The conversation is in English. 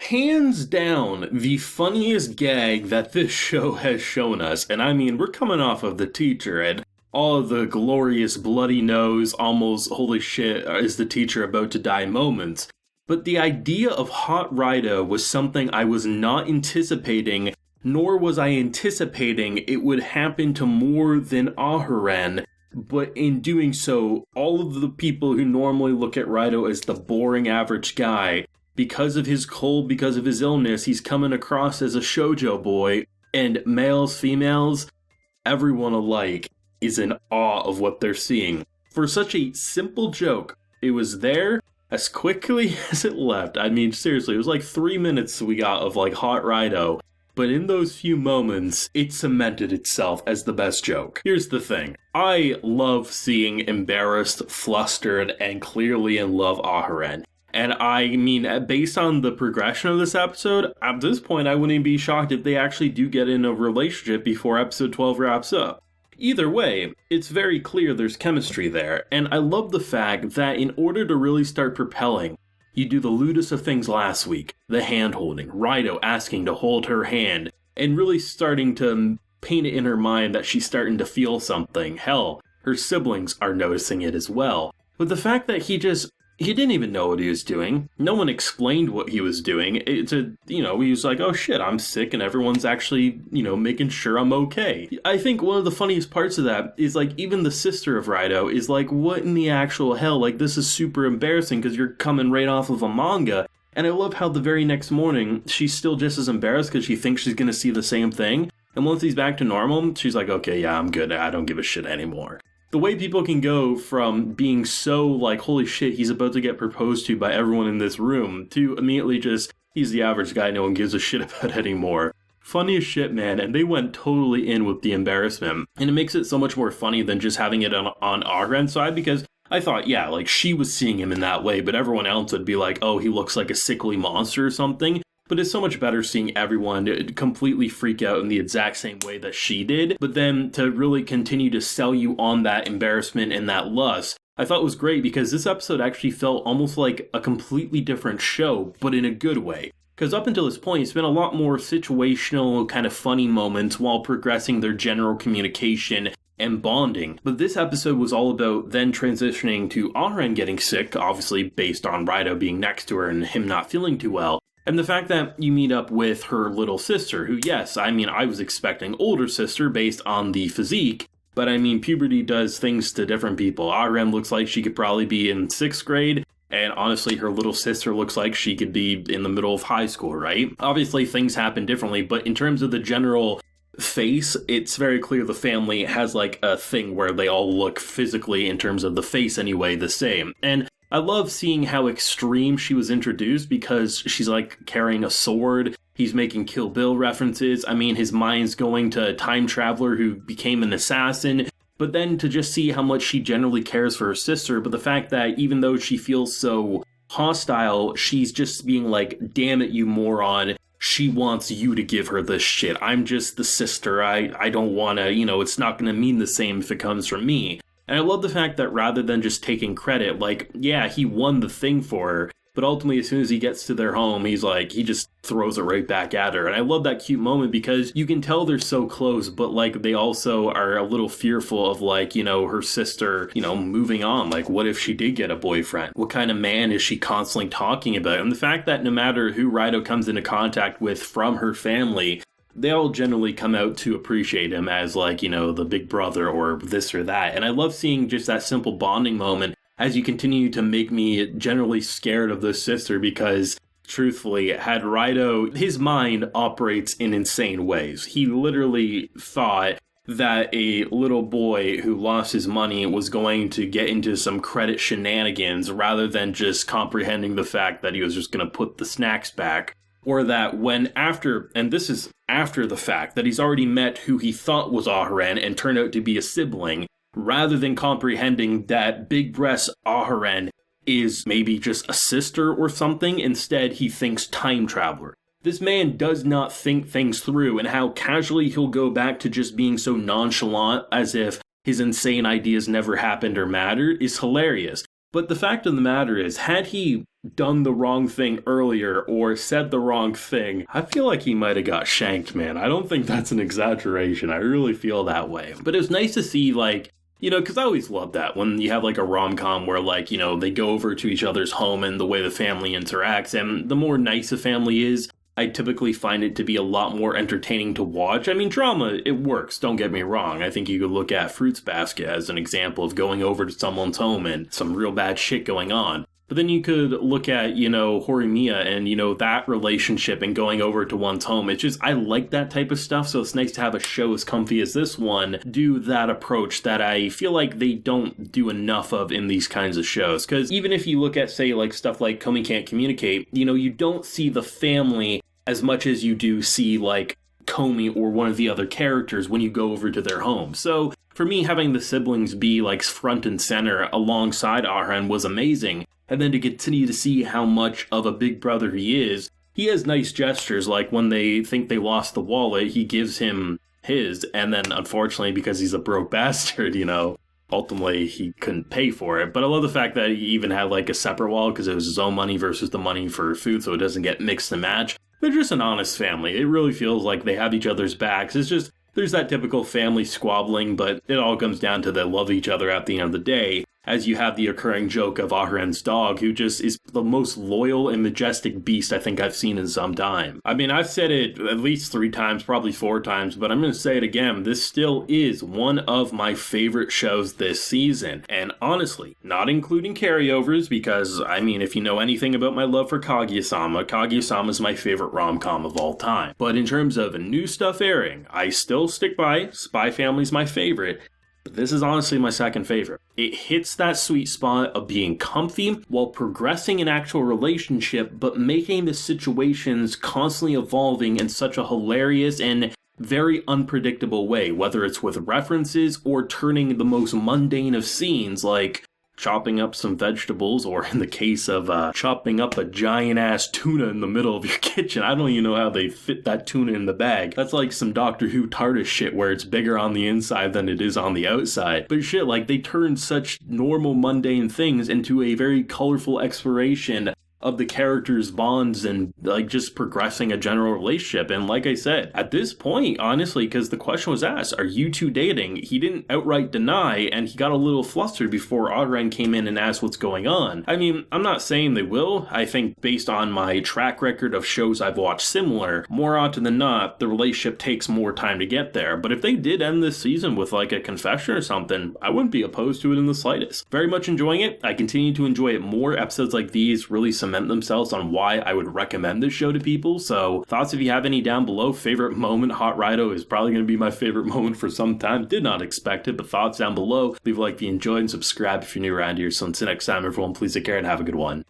hands down the funniest gag that this show has shown us. And I mean, we're coming off of the teacher and all of the glorious bloody nose, almost holy shit, is the teacher about to die moments. But the idea of Hot Raidou was something I was not anticipating, nor was I anticipating it would happen to more than Aharen. But in doing so, all of the people who normally look at Raidou as the boring average guy, because of his cold, because of his illness, he's coming across as a shoujo boy, and males, females, everyone alike is in awe of what they're seeing. For such a simple joke, it was there as quickly as it left. I mean, seriously, it was like 3 minutes we got of like Hot Raidou, but in those few moments, it cemented itself as the best joke. Here's the thing. I love seeing embarrassed, flustered, and clearly in love Aharen. And I mean, based on the progression of this episode, at this point, I wouldn't be shocked if they actually do get in a relationship before episode 12 wraps up. Either way, it's very clear there's chemistry there, and I love the fact that in order to really start propelling, you do the lewdest of things last week, the hand-holding, Raidou asking to hold her hand, and really starting to paint it in her mind that she's starting to feel something. Hell, her siblings are noticing it as well. But the fact that he didn't even know what he was doing. No one explained what he was doing. He was like, oh shit, I'm sick and everyone's actually, making sure I'm okay. I think one of the funniest parts of that is like, even the sister of Raidou is like, what in the actual hell? Like, this is super embarrassing because you're coming right off of a manga. And I love how the very next morning, she's still just as embarrassed because she thinks she's going to see the same thing. And once he's back to normal, she's like, okay, yeah, I'm good. I don't give a shit anymore. The way people can go from being so like, holy shit, he's about to get proposed to by everyone in this room, to immediately just, he's the average guy no one gives a shit about anymore. Funny as shit, man, and they went totally in with the embarrassment. And it makes it so much more funny than just having it on Ahren's side, because I thought, yeah, like, she was seeing him in that way, but everyone else would be like, oh, he looks like a sickly monster or something. But it's so much better seeing everyone completely freak out in the exact same way that she did. But then to really continue to sell you on that embarrassment and that lust, I thought was great because this episode actually felt almost like a completely different show, but in a good way. Because up until this point, it's been a lot more situational, kind of funny moments while progressing their general communication and bonding. But this episode was all about then transitioning to Aharen getting sick, obviously based on Raidou being next to her and him not feeling too well. And the fact that you meet up with her little sister, who, yes, I mean, I was expecting older sister based on the physique, but I mean, puberty does things to different people. Aharen looks like she could probably be in 6th grade, and honestly, her little sister looks like she could be in the middle of high school, right? Obviously, things happen differently, but in terms of the general face, it's very clear the family has like a thing where they all look physically, in terms of the face anyway, the same. And I love seeing how extreme she was introduced because she's like carrying a sword. He's making Kill Bill references. I mean, his mind's going to a time traveler who became an assassin. But then to just see how much she generally cares for her sister, but the fact that even though she feels so hostile, she's just being like, damn it, you moron. She wants you to give her this shit. I'm just the sister. I don't want to, it's not going to mean the same if it comes from me. And I love the fact that rather than just taking credit, like, yeah, he won the thing for her, but ultimately as soon as he gets to their home, he just throws it right back at her. And I love that cute moment because you can tell they're so close, but like they also are a little fearful of like, her sister, moving on. Like, what if she did get a boyfriend? What kind of man is she constantly talking about? And the fact that no matter who Raidou comes into contact with from her family, they all generally come out to appreciate him as like, the big brother or this or that. And I love seeing just that simple bonding moment as you continue to make me generally scared of this sister because, truthfully, had Raidou, his mind operates in insane ways. He literally thought that a little boy who lost his money was going to get into some credit shenanigans rather than just comprehending the fact that he was just going to put the snacks back. Or that and this is after the fact, that he's already met who he thought was Aharen and turned out to be a sibling, rather than comprehending that big breast Aharen is maybe just a sister or something. Instead, he thinks time traveler. This man does not think things through, and how casually he'll go back to just being so nonchalant as if his insane ideas never happened or mattered is hilarious. But the fact of the matter is, had he done the wrong thing earlier or said the wrong thing, I feel like he might have got shanked, man. I don't think that's an exaggeration. I really feel that way. But it was nice to see, like, you know, because I always love that when you have like a rom-com where, like, you know, they go over to each other's home and the way the family interacts. And the more nice a family is, I typically find it to be a lot more entertaining to watch. I mean, drama, it works, don't get me wrong. I think you could look at Fruits Basket as an example of going over to someone's home and some real bad shit going on. But then you could look at, you know, Horimiya and, you know, that relationship and going over to one's home. It's just, I like that type of stuff, so it's nice to have a show as comfy as this one do that approach that I feel like they don't do enough of in these kinds of shows. Because even if you look at, say, like stuff like Komi Can't Communicate, you know, you don't see the family as much as you do see, like, Komi or one of the other characters when you go over to their home. So for me, having the siblings be, like, front and center alongside Aharen was amazing. And then to continue to see how much of a big brother he is, he has nice gestures, like when they think they lost the wallet, he gives him his, and then unfortunately, because he's a broke bastard, you know, ultimately he couldn't pay for it. But I love the fact that he even had like a separate wallet because it was his own money versus the money for food, so it doesn't get mixed and matched. They're just an honest family. It really feels like they have each other's backs. It's just, there's that typical family squabbling, but it all comes down to they love each other at the end of the day. As you have the occurring joke of Aharen's dog, who just is the most loyal and majestic beast I think I've seen in some time. I mean, I've said it at least 3 times, probably 4 times, but I'm going to say it again. This still is one of my favorite shows this season. And honestly, not including carryovers, because, I mean, if you know anything about my love for Kaguya-sama, Kaguya-sama is my favorite rom-com of all time. But in terms of new stuff airing, I still stick by Spy Family's my favorite. But this is honestly my second favorite. It hits that sweet spot of being comfy while progressing an actual relationship, but making the situations constantly evolving in such a hilarious and very unpredictable way, whether it's with references or turning the most mundane of scenes like chopping up some vegetables, or in the case of chopping up a giant-ass tuna in the middle of your kitchen. I don't even know how they fit that tuna in the bag. That's like some Doctor Who TARDIS shit where it's bigger on the inside than it is on the outside. But shit, like, they turn such normal, mundane things into a very colorful exploration of the characters' bonds and, like, just progressing a general relationship. And like I said, at this point, honestly, because the question was asked, are you two dating? He didn't outright deny, and he got a little flustered before Aharen came in and asked what's going on. I mean, I'm not saying they will. I think based on my track record of shows I've watched similar, more often than not, the relationship takes more time to get there. But if they did end this season with, like, a confession or something, I wouldn't be opposed to it in the slightest. Very much enjoying it. I continue to enjoy it more. Episodes like these really cement themselves on why I would recommend this show to people. So thoughts if you have any down below. Favorite moment, Hot Raidou is probably going to be my favorite moment for some time. Did not expect it, but thoughts down below. Leave a like if you enjoyed and subscribe if you're new around here. So until next time, everyone, please take care and have a good one.